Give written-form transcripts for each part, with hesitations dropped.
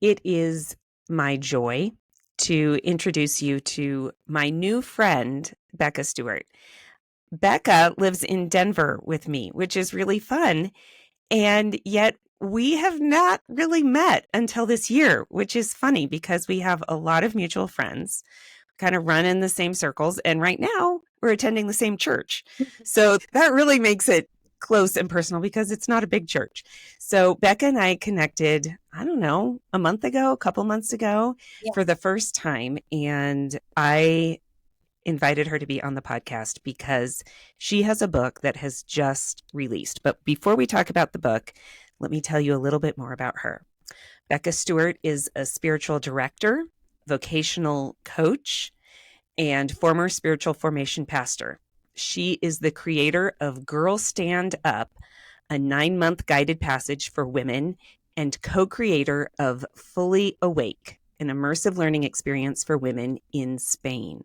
It is my joy to introduce you to my new friend, Bekah Stewart. Bekah lives in Denver with me, which is really fun. And yet we have not really met until this year, which is funny because we have a lot of mutual friends, kind of run in the same circles. And right now we're attending the same church. So that really makes it close and personal because it's not a big church. So Bekah and I connected, I don't know, a couple months ago for the first time. And I invited her to be on the podcast because she has a book that has just released. But before we talk about the book, let me tell you a little bit more about her. Bekah Stewart is a spiritual director, vocational coach, and former spiritual formation pastor. She is the creator of Girl Stand Up, a 9-month guided passage for women, and co-creator of Fully Awake, an immersive learning experience for women in Spain.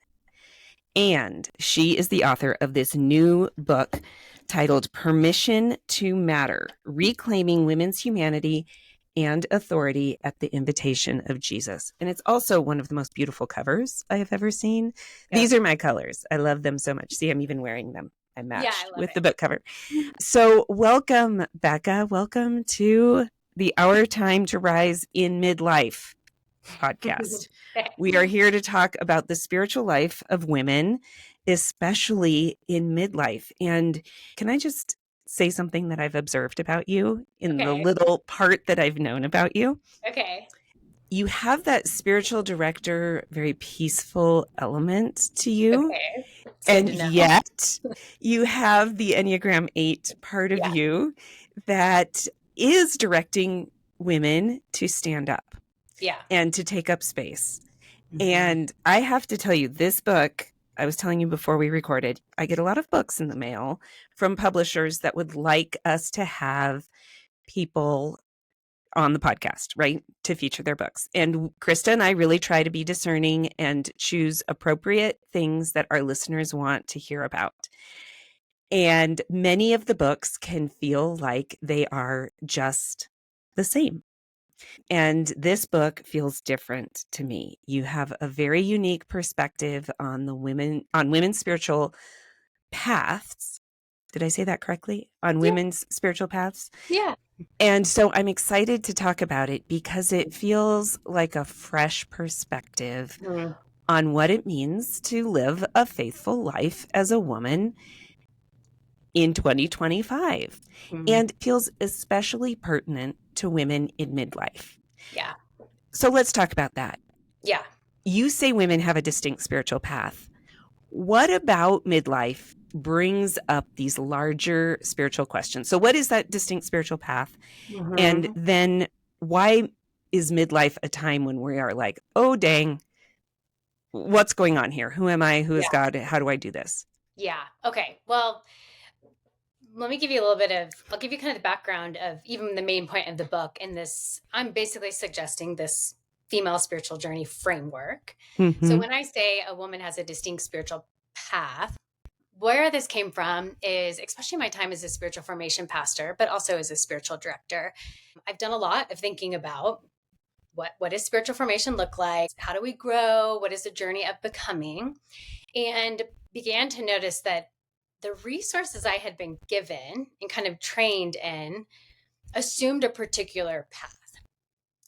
And she is the author of this new book titled Permission to Matter, Reclaiming Women's Humanity and Authority at the Invitation of Jesus. And it's also one of the most beautiful covers I have ever seen. Yeah. These are my colors. I love them so much. See, I'm even wearing them. I matched with the book cover. So welcome, Bekah. Welcome to the Our Time to Rise in Midlife podcast. We are here to talk about the spiritual life of women, especially in midlife. And can I just say something that I've observed about you in the little part that I've known about you? Okay. You have that spiritual director, very peaceful element to you. Okay. And yet you have the Enneagram 8 part of you that is directing women to stand up. Yeah. And to take up space. Mm-hmm. And I have to tell you, this book, I was telling you before we recorded, I get a lot of books in the mail from publishers that would like us to have people on the podcast, right, to feature their books. And Krista and I really try to be discerning and choose appropriate things that our listeners want to hear about. And many of the books can feel like they are just the same. And this book feels different to me. You have a very unique perspective on women's spiritual paths. Did I say that correctly? On women's spiritual paths? Yeah. And so I'm excited to talk about it because it feels like a fresh perspective on what it means to live a faithful life as a woman in 2025. And feels especially pertinent to women in midlife. Yeah. So let's talk about that. Yeah. You say women have a distinct spiritual path. What about midlife brings up these larger spiritual questions? So what is that distinct spiritual path? And then why is midlife a time when we are like, oh, dang, what's going on here? Who am I? Who is God? How do I do this? Yeah. Okay. Well, let me give you I'll give you kind of the background of even the main point of the book. In this, I'm basically suggesting this female spiritual journey framework. Mm-hmm. So when I say a woman has a distinct spiritual path, where this came from is especially my time as a spiritual formation pastor, but also as a spiritual director. I've done a lot of thinking about what does spiritual formation look like? How do we grow? What is the journey of becoming? And began to notice that the resources I had been given and kind of trained in assumed a particular path.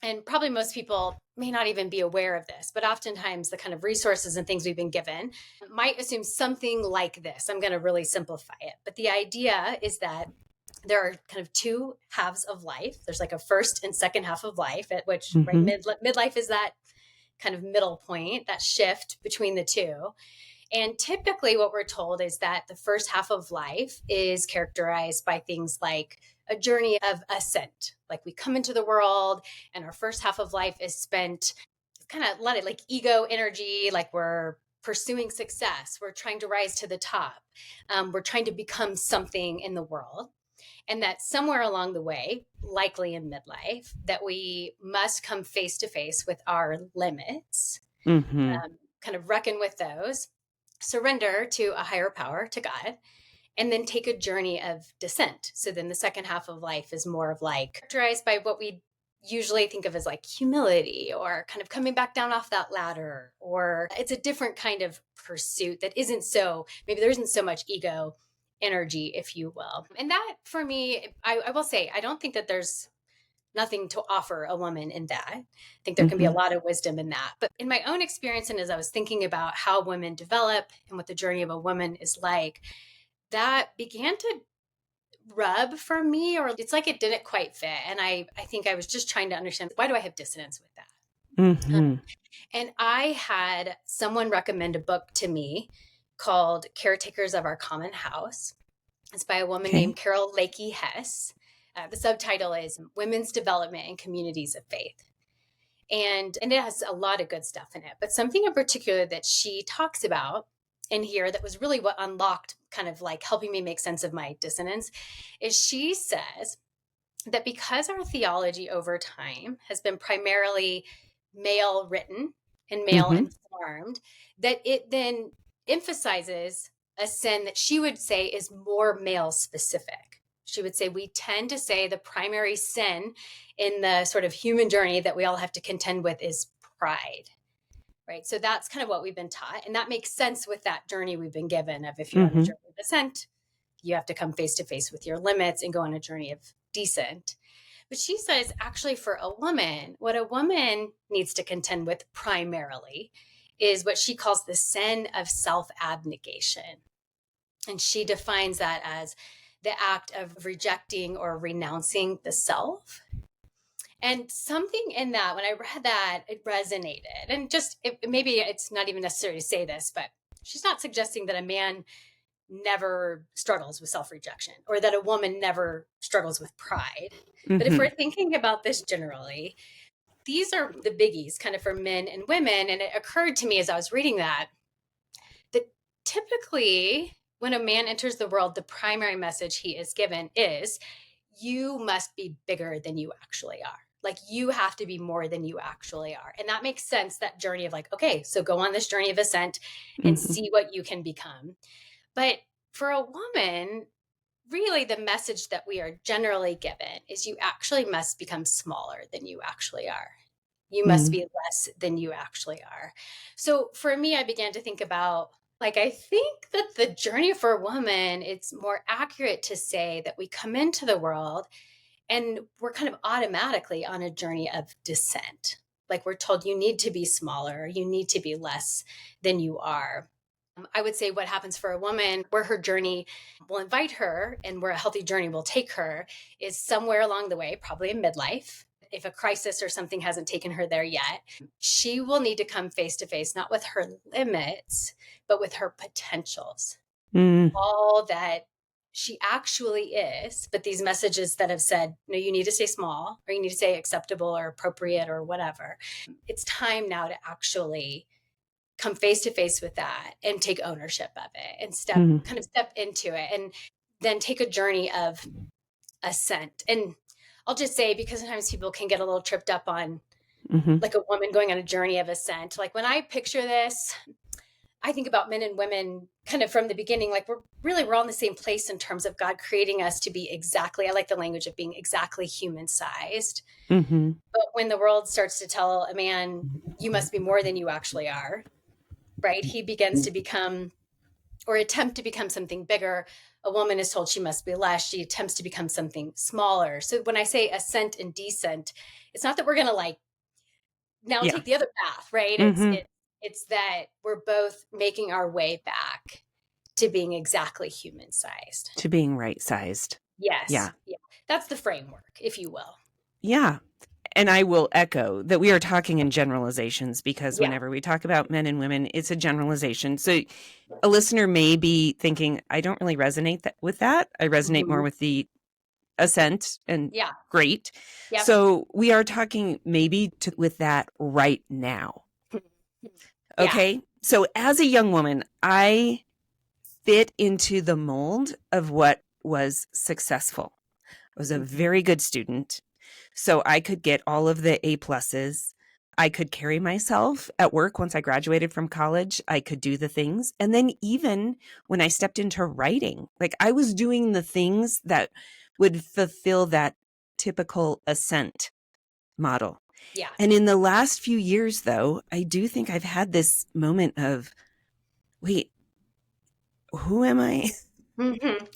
And probably most people may not even be aware of this, but oftentimes the kind of resources and things we've been given might assume something like this. I'm going to really simplify it. But the idea is that there are kind of two halves of life. There's like a first and second half of life, at which midlife is that kind of middle point, that shift between the two. And typically what we're told is that the first half of life is characterized by things like a journey of ascent. Like we come into the world and our first half of life is spent kind of like ego energy, like we're pursuing success. We're trying to rise to the top. We're trying to become something in the world. And that somewhere along the way, likely in midlife, that we must come face to face with our limits, kind of reckon with those, surrender to a higher power, to God, and then take a journey of descent. So then the second half of life is more of like characterized by what we usually think of as like humility or kind of coming back down off that ladder, or it's a different kind of pursuit that isn't so, maybe there isn't so much ego energy, if you will. And that for me, I will say, I don't think that there's nothing to offer a woman in that. I think there can be a lot of wisdom in that. But in my own experience, and as I was thinking about how women develop and what the journey of a woman is like, that began to rub for me, or it's like it didn't quite fit. And I think I was just trying to understand, why do I have dissonance with that? And I had someone recommend a book to me called Caretakers of Our Common House. It's by a woman named Carol Lakey Hess. The subtitle is Women's Development in Communities of Faith. And it has a lot of good stuff in it. But something in particular that she talks about in here that was really what unlocked kind of like helping me make sense of my dissonance is she says that because our theology over time has been primarily male written and male informed, that it then emphasizes a sin that she would say is more male specific. She would say we tend to say the primary sin in the sort of human journey that we all have to contend with is pride. Right. So that's kind of what we've been taught. And that makes sense with that journey we've been given of if you're on a journey of ascent, you have to come face to face with your limits and go on a journey of descent. But she says, actually, for a woman, what a woman needs to contend with primarily is what she calls the sin of self-abnegation. And she defines that as the act of rejecting or renouncing the self. And something in that, when I read that, it resonated. And just maybe it's not even necessary to say this, but she's not suggesting that a man never struggles with self-rejection or that a woman never struggles with pride. But if we're thinking about this generally, these are the biggies kind of for men and women. And it occurred to me as I was reading that typically when a man enters the world, the primary message he is given is you must be bigger than you actually are. Like you have to be more than you actually are. And that makes sense, that journey of like, okay, so go on this journey of ascent and see what you can become. But for a woman, really the message that we are generally given is you actually must become smaller than you actually are. You must be less than you actually are. So for me, I began to think about, like, I think that the journey for a woman, it's more accurate to say that we come into the world and we're kind of automatically on a journey of descent. Like we're told you need to be smaller, you need to be less than you are. I would say what happens for a woman, where her journey will invite her and where a healthy journey will take her is somewhere along the way, probably in midlife. If a crisis or something hasn't taken her there yet, she will need to come face to face, not with her limits, but with her potentials. All that she actually is, but these messages that have said, no, you need to stay small, or you need to stay acceptable or appropriate or whatever. It's time now to actually come face to face with that and take ownership of it and step into it, and then take a journey of ascent. And I'll just say, because sometimes people can get a little tripped up on like a woman going on a journey of ascent. Like when I picture this, I think about men and women kind of from the beginning, like we're all in the same place in terms of God creating us to be exactly, I like the language of being exactly human sized. But when the world starts to tell a man, you must be more than you actually are, right? He begins to become or attempt to become something bigger. A woman is told she must be less. She attempts to become something smaller. So when I say ascent and descent, it's not that we're going to like now take the other path, right? It's that we're both making our way back to being exactly human sized. To being right sized. Yes. Yeah. That's the framework, if you will. Yeah. And I will echo that we are talking in generalizations, because whenever we talk about men and women, it's a generalization. So a listener may be thinking, I don't really resonate with that. I resonate more with the ascent, and great. Yep. So we are talking maybe with that right now. Okay. So as a young woman, I fit into the mold of what was successful. I was a very good student. So I could get all of the A pluses. I could carry myself at work once I graduated from college. I could do the things. And then even when I stepped into writing, like I was doing the things that would fulfill that typical ascent model. Yeah. And in the last few years, though, I do think I've had this moment of, wait, who am I?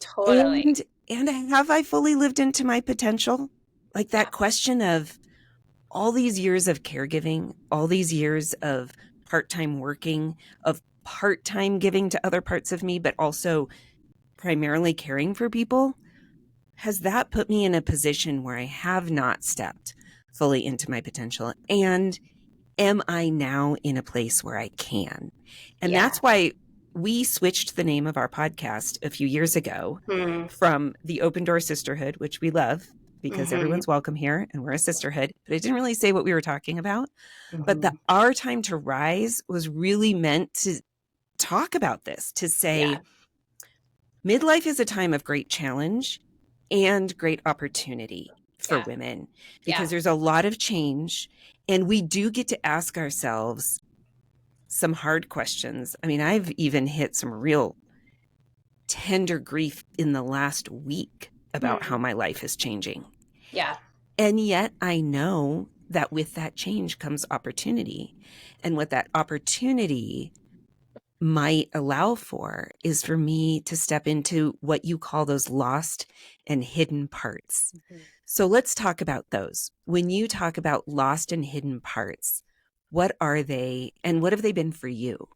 Totally. And have I fully lived into my potential? Like that Yeah. question of all these years of caregiving, all these years of part-time working, of part-time giving to other parts of me, but also primarily caring for people. Has that put me in a position where I have not stepped fully into my potential? And am I now in a place where I can? And Yeah. that's why we switched the name of our podcast a few years ago from the Open Door Sisterhood, which we love because everyone's welcome here and we're a sisterhood, but it didn't really say what we were talking about. But the Our Time to Rise was really meant to talk about this, to say, midlife is a time of great challenge and great opportunity for women because there's a lot of change and we do get to ask ourselves some hard questions. I mean, I've even hit some real tender grief in the last week about how my life is changing. Yeah. And yet I know that with that change comes opportunity. And what that opportunity might allow for is for me to step into what you call those lost and hidden parts. So let's talk about those. When you talk about lost and hidden parts, what are they and what have they been for you?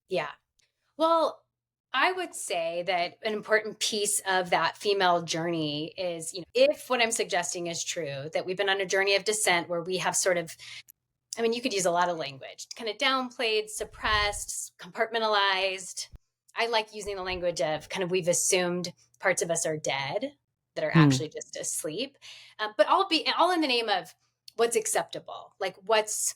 Yeah. Well, I would say that an important piece of that female journey is, if what I'm suggesting is true, that we've been on a journey of descent where we have sort of, I mean, you could use a lot of language, kind of downplayed, suppressed, compartmentalized. I like using the language of kind of we've assumed parts of us are dead that are actually just asleep, but all in the name of what's acceptable, like what's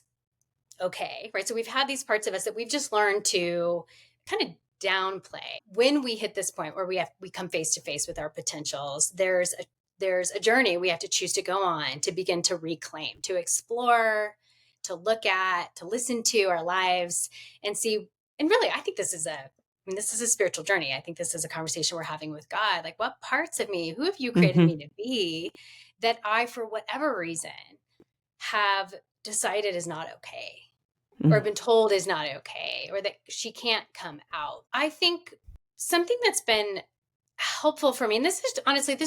okay, right? So we've had these parts of us that we've just learned to kind of downplay. When we hit this point where we come face to face with our potentials, there's a journey we have to choose to go on to begin to reclaim, to explore, to look at, to listen to our lives and see. And really, I think this is a spiritual journey. I think this is a conversation we're having with God. Like, what parts of me, who have you created me to be, that I, for whatever reason, have decided is not okay, or been told is not okay, or that she can't come out. I think something that's been helpful for me, and this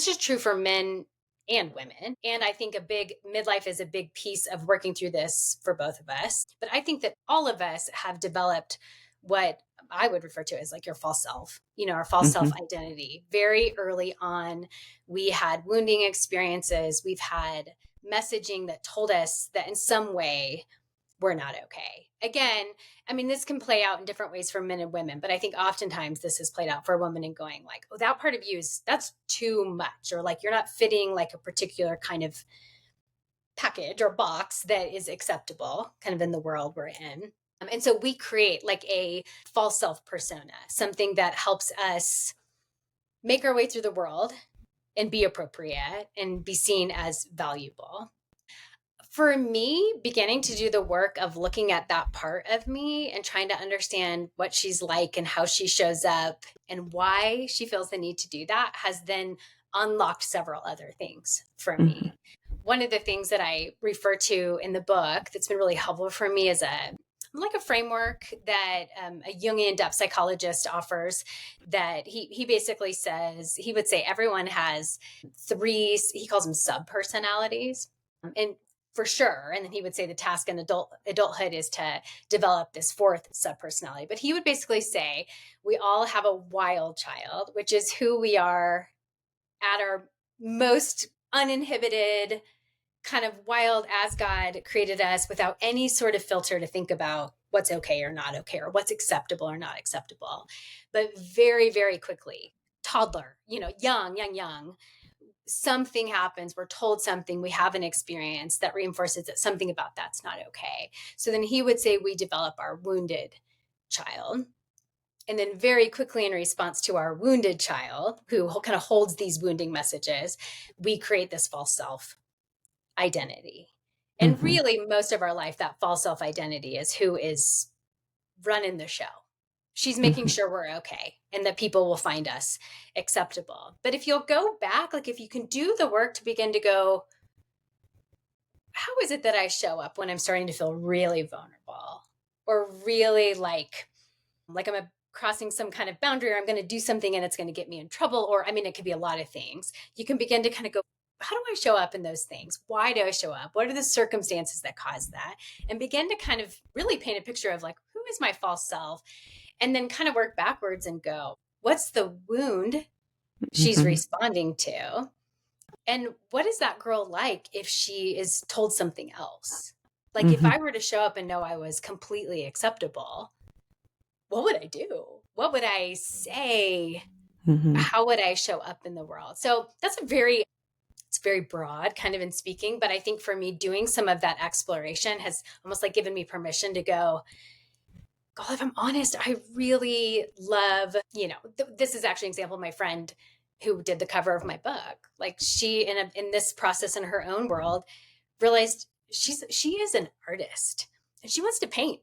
is true for men and women. And I think midlife is a big piece of working through this for both of us. But I think that all of us have developed what I would refer to as like your false self, our false self identity. Very early on, we had wounding experiences. We've had messaging that told us that in some way we're not okay. Again, I mean, this can play out in different ways for men and women, but I think oftentimes this is played out for a woman and going like, oh, that part of you that's too much, or like you're not fitting like a particular kind of package or box that is acceptable kind of in the world we're in. And so we create like a false self persona, something that helps us make our way through the world and be appropriate and be seen as valuable. For me, beginning to do the work of looking at that part of me and trying to understand what she's like and how she shows up and why she feels the need to do that has then unlocked several other things for me. One of the things that I refer to in the book that's been really helpful for me is a framework that a Jungian depth psychologist offers, that he basically says, he would say everyone has three, he calls them sub-personalities. And for sure. And then he would say the task in adulthood is to develop this fourth subpersonality. But he would basically say we all have a wild child, which is who we are at our most uninhibited, kind of wild as God created us, without any sort of filter to think about what's okay or not okay, or what's acceptable or not acceptable. But very, very quickly, toddler, young, something happens, we're told something, we have an experience that reinforces that something about that's not okay. So then he would say we develop our wounded child. And then very quickly, in response to our wounded child, who kind of holds these wounding messages, we create this false self identity. And really, most of our life, that false self identity is who is running the show. She's making sure we're okay and that people will find us acceptable. But if you'll go back, like if you can do the work to begin to go, how is it that I show up when I'm starting to feel really vulnerable or really like I'm crossing some kind of boundary, or I'm going to do something and it's going to get me in trouble? Or, I mean, it could be a lot of things. You can begin to kind of go, how do I show up in those things? Why do I show up? What are the circumstances that cause that? And begin to kind of really paint a picture of like, who is my false self? And then kind of work backwards and go, what's the wound she's Mm-hmm. responding to? And what is that girl like if she is told something else? Like if Mm-hmm. I were to show up and know I was completely acceptable, what would I do? What would I say? Mm-hmm. How would I show up in the world? So it's very broad kind of in speaking, but I think for me, doing some of that exploration has almost like given me permission to go, God, if I'm honest, I really love, this is actually an example of my friend who did the cover of my book. Like she, in this process in her own world, realized she is an artist and she wants to paint.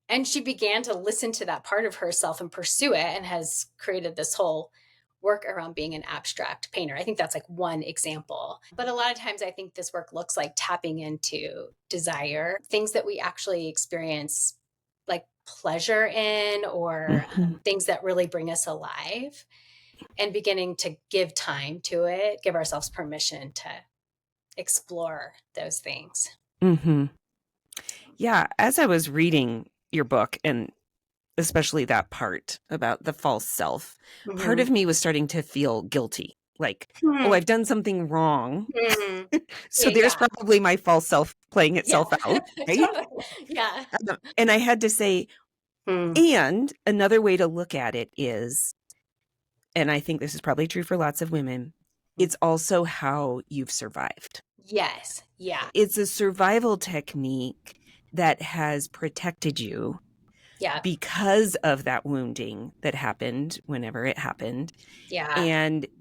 And she began to listen to that part of herself and pursue it, and has created this whole work around being an abstract painter. I think that's like one example. But a lot of times I think this work looks like tapping into desire, things that we actually experience like pleasure in, or Mm-hmm. things that really bring us alive, and beginning to give time to it, give ourselves permission to explore those things. Mm-hmm. Yeah, as I was reading your book, and especially that part about the false self, part Mm-hmm. of me was starting to feel guilty. Like, oh, Hmm. I've done something wrong. Hmm. So there's Yeah. probably my false self playing Yeah. itself out, right? Totally. Yeah. And I had to say, Hmm. and another way to look at it is, and I think this is probably true for lots of women, it's also how you've survived. Yes. Yeah. It's a survival technique that has protected you Yeah. because of that wounding that happened whenever it happened. Yeah.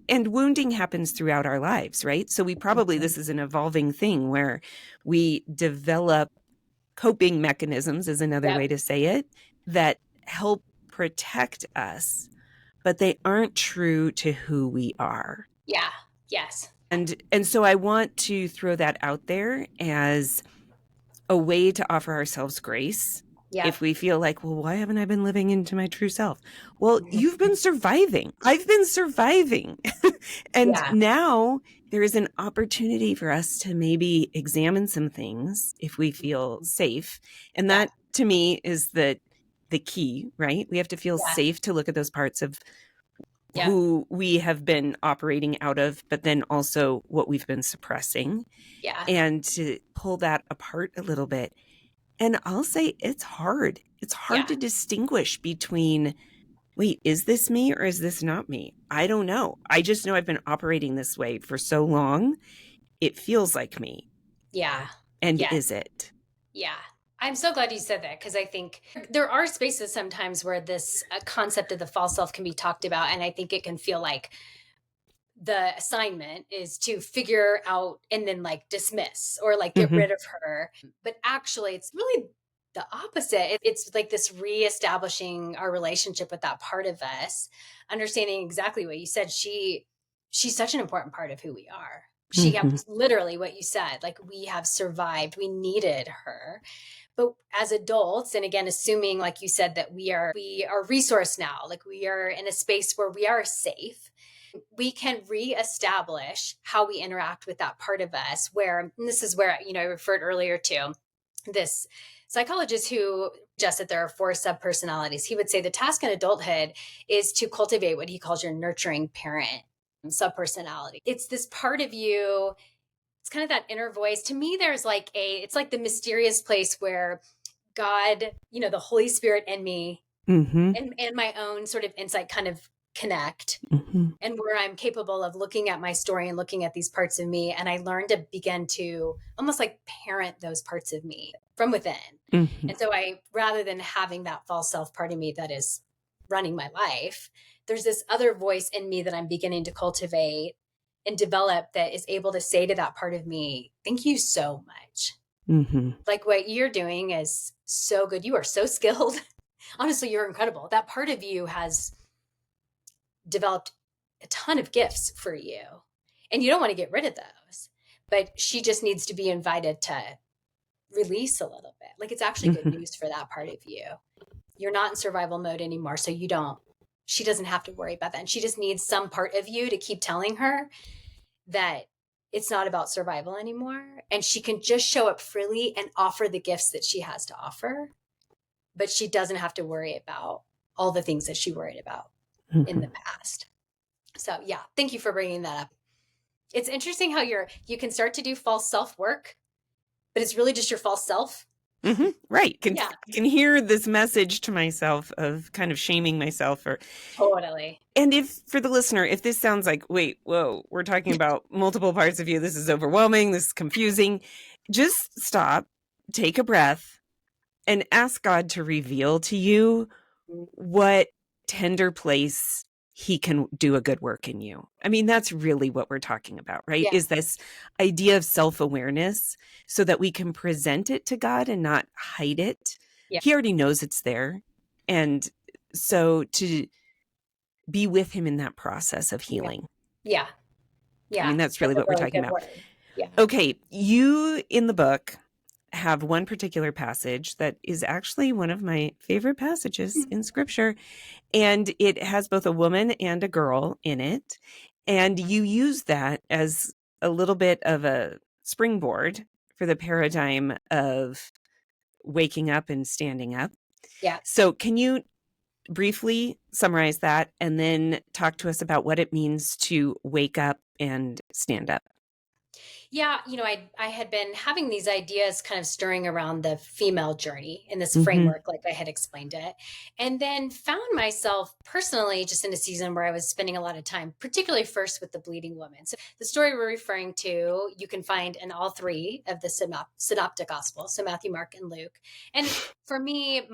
And wounding happens throughout our lives, right? So we probably, Mhm. this is an evolving thing where we develop coping mechanisms, is another way Yep. to say it, that help protect us, but they aren't true to who we are. Yeah. Yes. And so I want to throw that out there as a way to offer ourselves grace Yep. if we feel like, well, why haven't I been living into my true self? Well, Mhm. you've been surviving. I've been surviving. And Yeah. now there is an opportunity for us to maybe examine some things if we feel safe. And Yeah. that to me is the key, right? We have to feel Yeah. safe to look at those parts of Yeah. who we have been operating out of, but then also what we've been suppressing, Yeah. and to pull that apart a little bit. And I'll say it's hard. It's hard Yeah. to distinguish between, wait, is this me or is this not me? I don't know. I just know I've been operating this way for so long. It feels like me. Yeah. And Yes. is it? Yeah. I'm so glad you said that, because I think there are spaces sometimes where this concept of the false self can be talked about. And I think it can feel like the assignment is to figure out and then like dismiss or like get Mm-hmm. rid of her. But actually, it's really the opposite. It's like this reestablishing our relationship with that part of us, understanding exactly what you said. She's such an important part of who we are. She Mm-hmm. has literally what you said, like we have survived. We needed her. But as adults, and again, assuming, like you said, that we are resourced now, like we are in a space where we are safe, we can reestablish how we interact with that part of us. Where, and this is where, I referred earlier to this psychologist who suggested there are 4 subpersonalities. He would say the task in adulthood is to cultivate what he calls your nurturing parent subpersonality. It's this part of you, it's kind of that inner voice. To me, it's like the mysterious place where God, the Holy Spirit and me, Mm-hmm. and my own sort of insight kind of connect, Mm-hmm. and where I'm capable of looking at my story and looking at these parts of me. And I learned to begin to almost like parent those parts of me from within. Mm-hmm. And so rather than having that false self part of me that is running my life, there's this other voice in me that I'm beginning to cultivate and develop, that is able to say to that part of me, thank you so much. Mm-hmm. Like what you're doing is so good. You are so skilled. Honestly, you're incredible. That part of you has developed a ton of gifts for you, and you don't want to get rid of those. but she just needs to be invited to release a little bit. Like, it's actually good Mhm. news for that part of you. You're not in survival mode anymore. So she doesn't have to worry about that. And she just needs some part of you to keep telling her that it's not about survival anymore. And she can just show up freely and offer the gifts that she has to offer. But she doesn't have to worry about all the things that she worried about in the Mhm. past. So yeah, thank you for bringing that up. It's interesting how you can start to do false self work, but it's really just your false self. Mhm. Right. Yeah, Can hear this message to myself of kind of shaming myself or totally. and if for the listener, if this sounds like, wait, whoa, we're talking about multiple parts of you, this is overwhelming, this is confusing, just stop, take a breath, and ask God to reveal to you what tender place he can do a good work in you. I mean, that's really what we're talking about, right? Yeah, Is this idea of self-awareness so that we can present it to God and not hide it. yeah, He already knows it's there. And so to be with him in that process of yeah, healing. yeah, I yeah. mean, that's That's really a what we're really talking good about. word. Yeah. Okay, you in the book have one particular passage that is actually one of my favorite passages in scripture, and it has both a woman and a girl in it. And you use that as a little bit of a springboard for the paradigm of waking up and standing up. Yeah. So, can you briefly summarize that and then talk to us about what it means to wake up and stand up? Yeah, I had been having these ideas kind of stirring around the female journey in this Mhm. framework, like I had explained it, and then found myself personally just in a season where I was spending a lot of time, particularly first with the bleeding woman. So the story we're referring to, you can find in all three of the synoptic gospels, so Matthew, Mark, and Luke. And for me,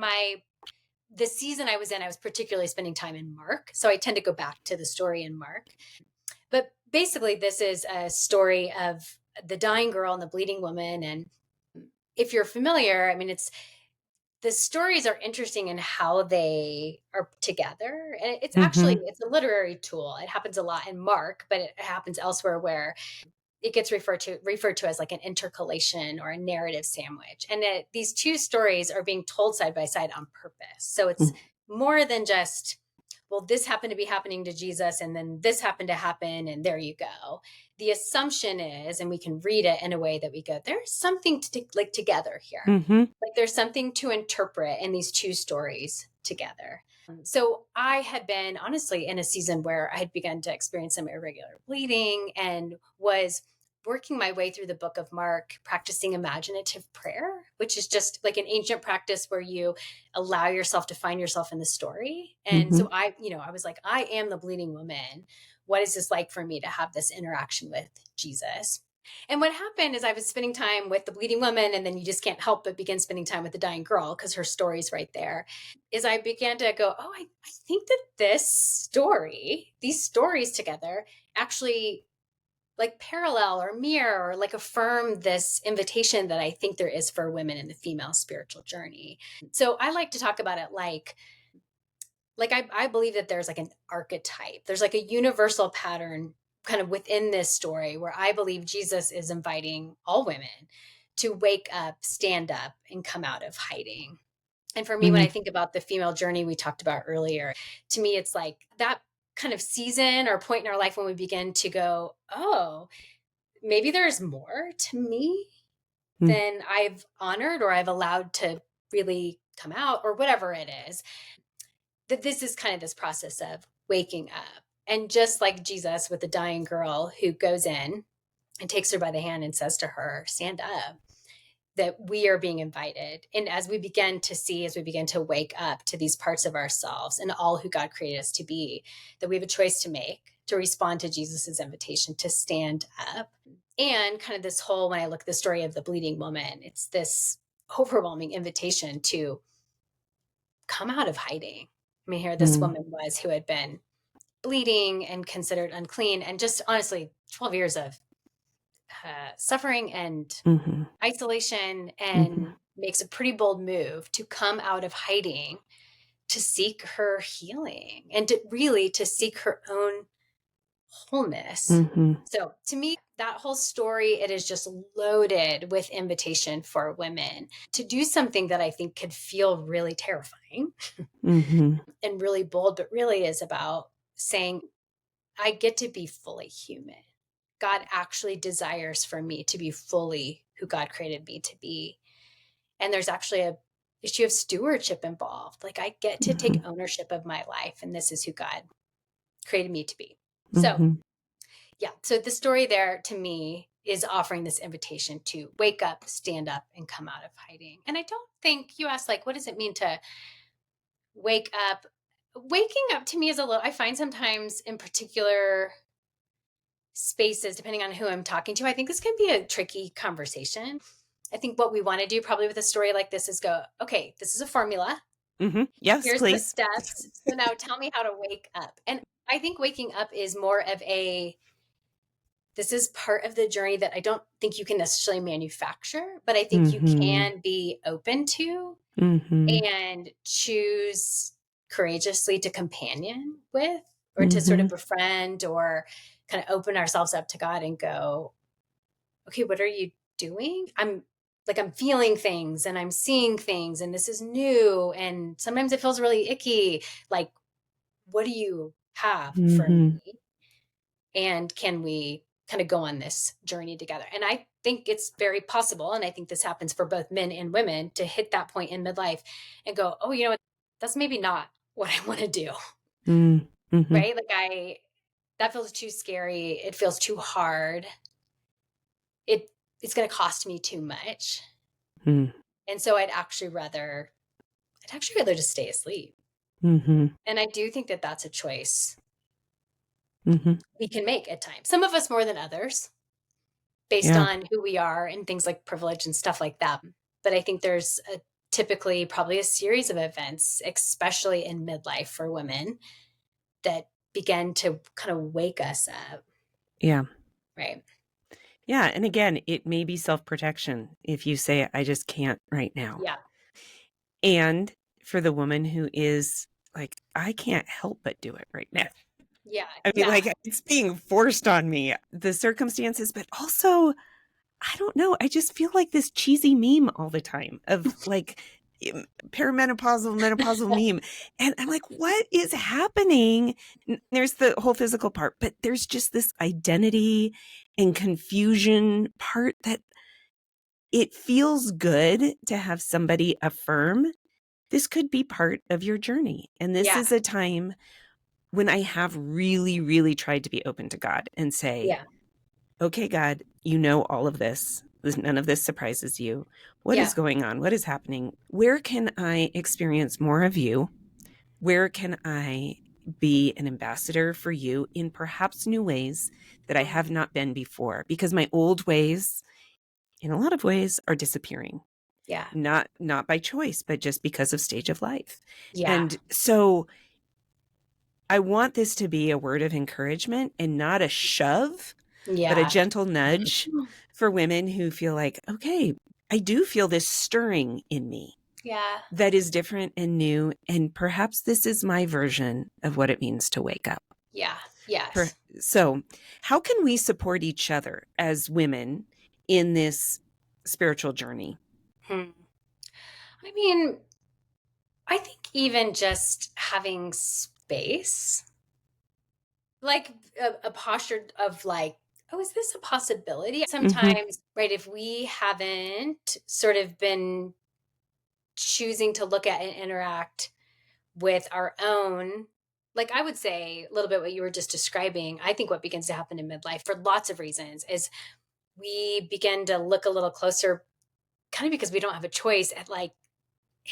the season I was in, I was particularly spending time in Mark, so I tend to go back to the story in Mark. But basically, this is a story of the dying girl and the bleeding woman. And if you're familiar, I mean, the stories are interesting in how they are together. And Mhm. it's a literary tool. It happens a lot in Mark, but it happens elsewhere where it gets referred to as like an intercalation or a narrative sandwich. And these two stories are being told side by side on purpose. So it's more than just, well, this happened to be happening to Jesus, and then this happened to happen, and there you go. The assumption is, and we can read it in a way that we go, there's something to like together here. Mhm. Like there's something to interpret in these two stories together. So I had been honestly in a season where I had begun to experience some irregular bleeding and was working my way through the book of Mark, practicing imaginative prayer, which is just like an ancient practice where you allow yourself to find yourself in the story. And Mhm. so I was like, I am the bleeding woman. What is this like for me to have this interaction with Jesus? And what happened is I was spending time with the bleeding woman, and then you just can't help but begin spending time with the dying girl because her story's right there. Is I began to go, oh, I think that these stories together actually like parallel or mirror or like affirm this invitation that I think there is for women in the female spiritual journey. So I like to talk about it I believe that there's like an archetype. There's like a universal pattern kind of within this story where I believe Jesus is inviting all women to wake up, stand up, and come out of hiding. And for me, when I Mhm. think about the female journey we talked about earlier, to me, it's like that kind of season or point in our life when we begin to go, oh, maybe there's more to me Mhm. than I've honored or I've allowed to really come out or whatever it is. That this is kind of this process of waking up. And just like Jesus with the dying girl who goes in and takes her by the hand and says to her, stand up, that we are being invited. And as we begin to see, as we begin to wake up to these parts of ourselves and all who God created us to be, that we have a choice to make to respond to Jesus's invitation to stand up. And kind of this whole, when I look at the story of the bleeding woman, it's this overwhelming invitation to come out of hiding. I mean, here this Mhm. woman was who had been bleeding and considered unclean, and just honestly, 12 years of suffering and Mhm. isolation, Mhm. and makes a pretty bold move to come out of hiding to seek her healing and to seek her own wholeness. Mm-hmm. So to me, that whole story, it is just loaded with invitation for women to do something that I think could feel really terrifying Mm-hmm. and really bold, but really is about saying, I get to be fully human. God actually desires for me to be fully who God created me to be. And there's actually a issue of stewardship involved. Like I get to take ownership of my life, and this is who God created me to be. So Mm-hmm. yeah, so the story there to me is offering this invitation to wake up, stand up, and come out of hiding. And I don't think you asked, like, what does it mean to wake up? Waking up to me is a little, I find sometimes in particular spaces, depending on who I'm talking to, I think this can be a tricky conversation. I think what we want to do probably with a story like this is go, okay, this is a formula. Mm-hmm. Yes, Here's the please. steps. So now tell me how to wake up. And I think waking up is more of this is part of the journey that I don't think you can necessarily manufacture, but I think you Mm-hmm. can be open to Mm-hmm. and choose courageously to companion with, or to sort Mm-hmm. of befriend, or kind of open ourselves up to God and go, okay, what are you doing? I'm feeling things and I'm seeing things and this is new. And sometimes it feels really icky. Like, what do you have for Mm-hmm. me? And can we kind of go on this journey together? And I think it's very possible. And I think this happens for both men and women to hit that point in midlife and go, oh, you know what? That's maybe not what I want to do. Mm-hmm. Right. That feels too scary. It feels too hard. It's going to cost me too much. Mm-hmm. And so I'd actually rather just stay asleep. Mm-hmm. And I do think that that's a choice Mm-hmm. we can make at times. Some of us more than others, based Yeah. on who we are and things like privilege and stuff like that. But I think there's typically probably a series of events, especially in midlife for women, that begin to kind of wake us up. Yeah. Right. Yeah. And again, it may be self-protection if you say, I just can't right now. Yeah. And for the woman who is like, I can't help but do it right now. Yeah. I mean, Yeah. like, it's being forced on me, the circumstances, but also, I don't know. I just feel like this cheesy meme all the time of like perimenopausal, menopausal meme. And I'm like, what is happening? There's the whole physical part, but there's just this identity and confusion part that it feels good to have somebody affirm this could be part of your journey. And this Yeah. is a time when I have really, really tried to be open to God and say, Yeah. okay, God, you know all of this. None of this surprises you. What is Yeah. going on? What is happening? Where can I experience more of you? Where can I be an ambassador for you in perhaps new ways that I have not been before? Because my old ways, in a lot of ways, are disappearing. Yeah. Not by choice, but just because of stage of life. Yeah. And so I want this to be a word of encouragement and not a shove, but a Yeah. gentle nudge for women who feel like, okay, I do feel this stirring in me Yeah. that is different and new. And perhaps this is my version of what it means to wake up. Yeah. Yes. So, how can we support each other as women in this spiritual journey? I mean, I think even just having space, like a posture of like, oh, is this a possibility? Mm-hmm. Sometimes, right, if we haven't sort of been choosing to look at and interact with our own, like I would say a little bit what you were just describing, I think what begins to happen in midlife for lots of reasons is we begin to look a little closer, kind of because we don't have a choice, at like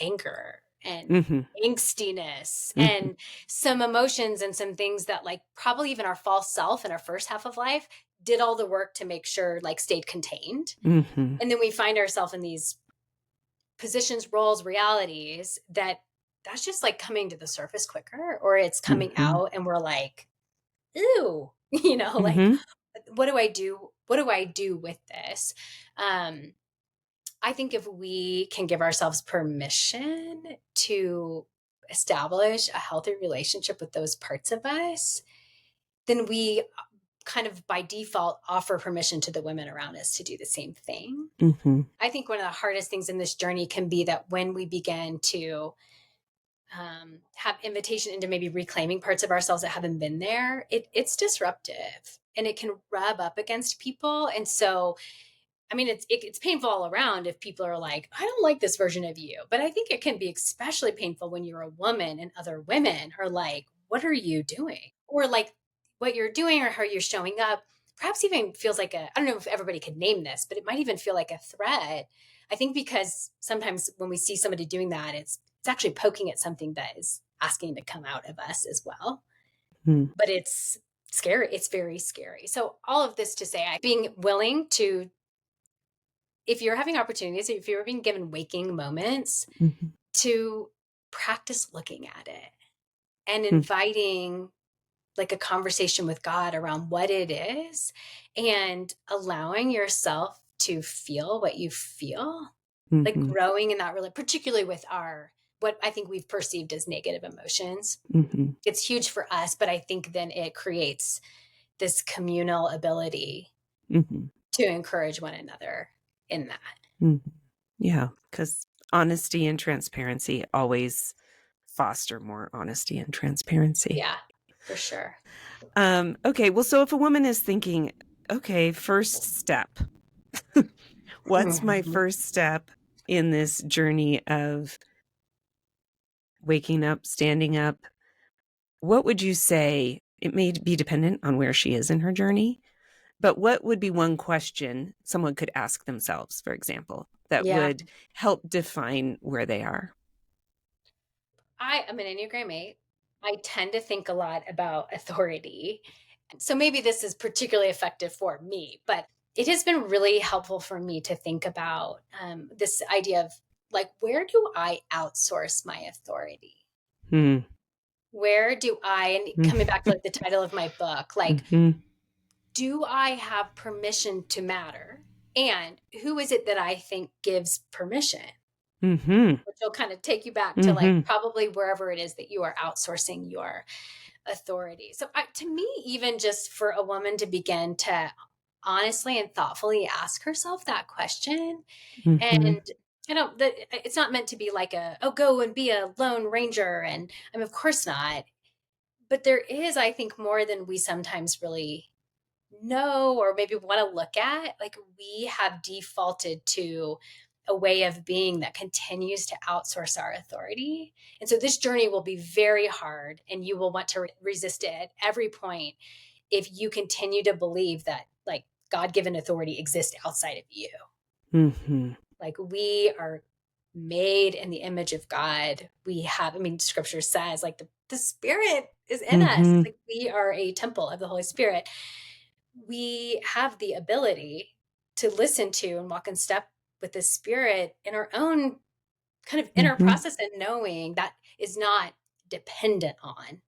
anger and Mm-hmm. angstiness Mm-hmm. and some emotions and some things that like probably even our false self in our first half of life did all the work to make sure like stayed contained. Mm-hmm. And then we find ourselves in these positions, roles, realities that's just like coming to the surface quicker, or it's coming Mm-hmm. out and we're like, ooh, like, Mm-hmm. what do I do? What do I do with this? I think if we can give ourselves permission to establish a healthy relationship with those parts of us, then we kind of by default offer permission to the women around us to do the same thing. Mm-hmm. I think one of the hardest things in this journey can be that when we begin to have invitation into maybe reclaiming parts of ourselves that haven't been there, it's disruptive and it can rub up against people. And so, I mean, it's painful all around if people are like, I don't like this version of you. But I think it can be especially painful when you're a woman and other women are like, what are you doing? Or like what you're doing or how you're showing up, perhaps even feels like I don't know if everybody could name this, but it might even feel like a threat. I think because sometimes when we see somebody doing that, it's actually poking at something that is asking to come out of us as well. But it's scary. It's very scary. So all of this to say, being willing to, if you're having opportunities, if you're being given waking moments, to practice looking at it and inviting like a conversation with God around what it is and allowing yourself to feel what you feel, like growing in that, really, particularly with what I think we've perceived as negative emotions. It's huge for us, but I think then it creates this communal ability to encourage one another in that. Yeah, because honesty and transparency always foster more honesty and transparency. Yeah, for sure. Okay, well, so if a woman is thinking, okay, first step, what's my first step in this journey of waking up, standing up? What would you say? It may be dependent on where she is in her journey, but what would be one question someone could ask themselves, for example, that would help define where they are? I am an Enneagram 8. I tend to think a lot about authority. So maybe this is particularly effective for me, but it has been really helpful for me to think about this idea of like, where do I outsource my authority? Where do I, and coming back to like the title of my book, like, do I have permission to matter? And who is it that I think gives permission? Which will kind of take you back to like probably wherever it is that you are outsourcing your authority. So to me, even just for a woman to begin to honestly and thoughtfully ask herself that question, and it's not meant to be like go and be a lone ranger. And I mean, of course not. But there is, I think, more than we sometimes really know or maybe want to look at. Like we have defaulted to a way of being that continues to outsource our authority. And so this journey will be very hard and you will want to resist it at every point if you continue to believe that like God-given authority exists outside of you. Like we are made in the image of God. We have, I mean, scripture says like the Spirit is in us. Like we are a temple of the Holy Spirit. We have the ability to listen to and walk in step with the Spirit in our own kind of inner process and knowing that is not dependent on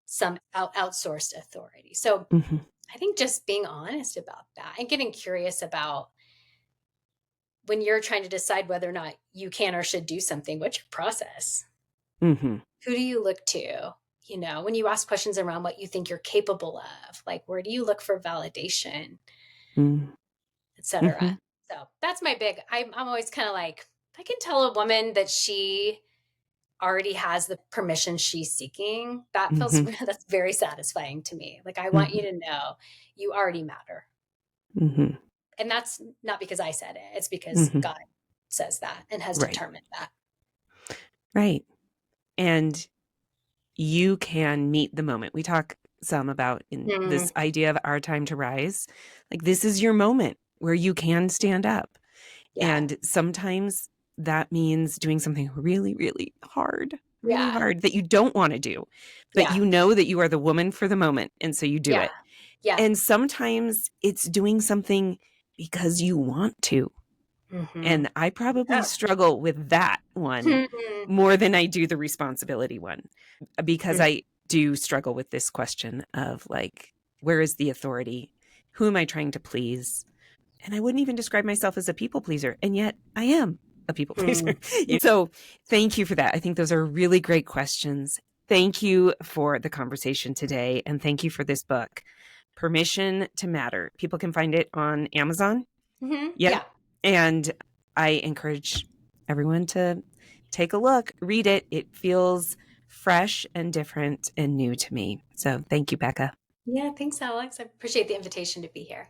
some outsourced authority. So I think just being honest about that and getting curious about when you're trying to decide whether or not you can or should do something, what's your process? Who do you look to? You know, when you ask questions around what you think you're capable of, like where do you look for validation, etc. So that's my big, I'm always kind of like, I can tell a woman that she already has the permission she's seeking. That feels, that's very satisfying to me. Like, I want you to know you already matter. And that's not because I said it. It's because God says that and has determined that. Right. And you can meet the moment. We talk some about in this idea of our time to rise. Like this is your moment where you can stand up. And sometimes that means doing something really, really hard, hard that you don't want to do, but you know that you are the woman for the moment. And so you do it. And sometimes it's doing something because you want to. And I probably struggle with that one more than I do the responsibility one, because I do struggle with this question of like, where is the authority? Who am I trying to please? And I wouldn't even describe myself as a people pleaser. And yet I am a people pleaser. So thank you for that. I think those are really great questions. Thank you for the conversation today. And thank you for this book. Permission to Matter. People can find it on Amazon. Yep. Yeah. And I encourage everyone to take a look, read it. It feels fresh and different and new to me. So thank you, Bekah. Yeah, thanks, Alex. I appreciate the invitation to be here.